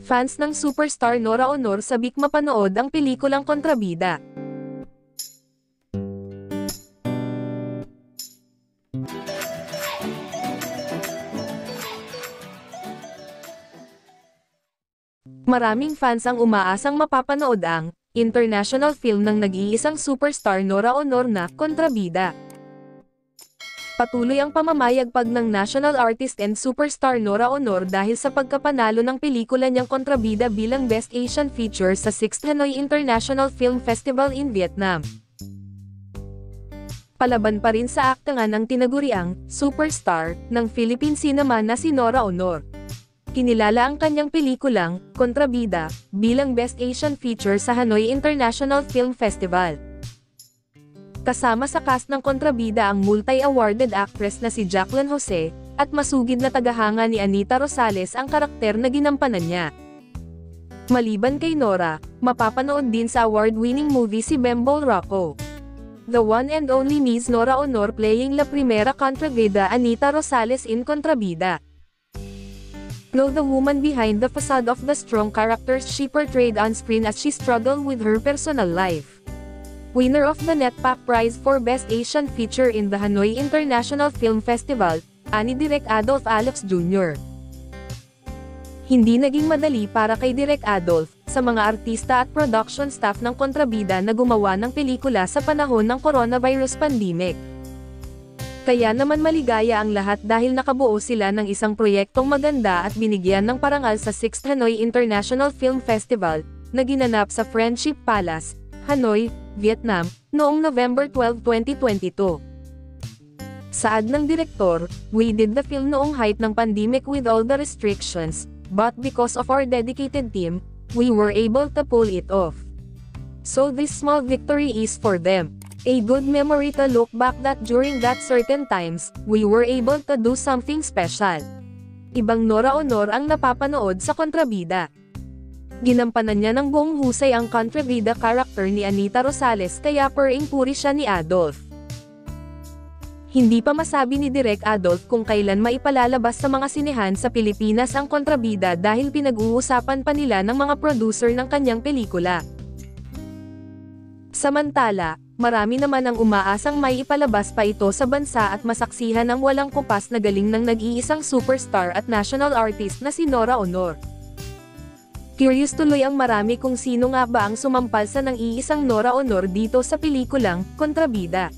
Fans ng superstar Nora Honor sabik mapanood ang pelikulang Kontrabida. Maraming fans ang umaasang mapapanood ang international film ng nag-iisang superstar Nora Honor na Kontrabida. Patuloy ang pamamayagpag ng national artist and superstar Nora Honor dahil sa pagkapanalo ng pelikula niyang Kontrabida bilang Best Asian Feature sa 6th Hanoi International Film Festival in Vietnam. Palaban pa rin sa aktangan ang tinaguriang superstar ng Philippine cinema na si Nora Honor. Kinilala ang kanyang pelikulang Kontrabida bilang Best Asian Feature sa Hanoi International Film Festival. Kasama sa cast ng Kontrabida ang multi-awarded actress na si Jacqueline Jose, at masugid na tagahanga ni Anita Rosales ang karakter na ginampanan niya. Maliban kay Nora, mapapanood din sa award-winning movie si Bembol Rocco. The one and only Miss Nora Honor playing la primera Kontrabida Anita Rosales in Kontrabida. Know the woman behind the facade of the strong characters she portrayed on screen as she struggled with her personal life. Winner of the NETPAC Prize for Best Asian Feature in the Hanoi International Film Festival, ani Direk Adolf Alex Jr. Hindi naging madali para kay Direk Adolf, sa mga artista at production staff ng Kontrabida na gumawa ng pelikula sa panahon ng coronavirus pandemic. Kaya naman maligaya ang lahat dahil nakabuo sila ng isang proyektong maganda at binigyan ng parangal sa 6th Hanoi International Film Festival, na ginanap sa Friendship Palace, Hanoi, Vietnam, noong November 12, 2022. Saad ng direktor, "We did the film noong height ng pandemic with all the restrictions, but because of our dedicated team, we were able to pull it off. So this small victory is for them. A good memory to look back that during that certain times, we were able to do something special." Ibang Nora Honor ang napapanood sa Kontrabida. Ginampanan niya ng buong husay ang Kontrabida character ni Anita Rosales kaya puri siya ni Adolf. Hindi pa masabi ni Direk Adolf kung kailan maipalalabas sa mga sinehan sa Pilipinas ang Kontrabida dahil pinag-uusapan pa nila ng mga producer ng kanyang pelikula. Samantala, marami naman ang umaasang may ipalabas pa ito sa bansa at masaksihan ang walang kupas na galing ng nag-iisang superstar at national artist na si Nora Honor. Curious tuloy ang marami kung sino nga ba ang sumampal sa nang iisang Nora Honor dito sa pelikulang Kontrabida.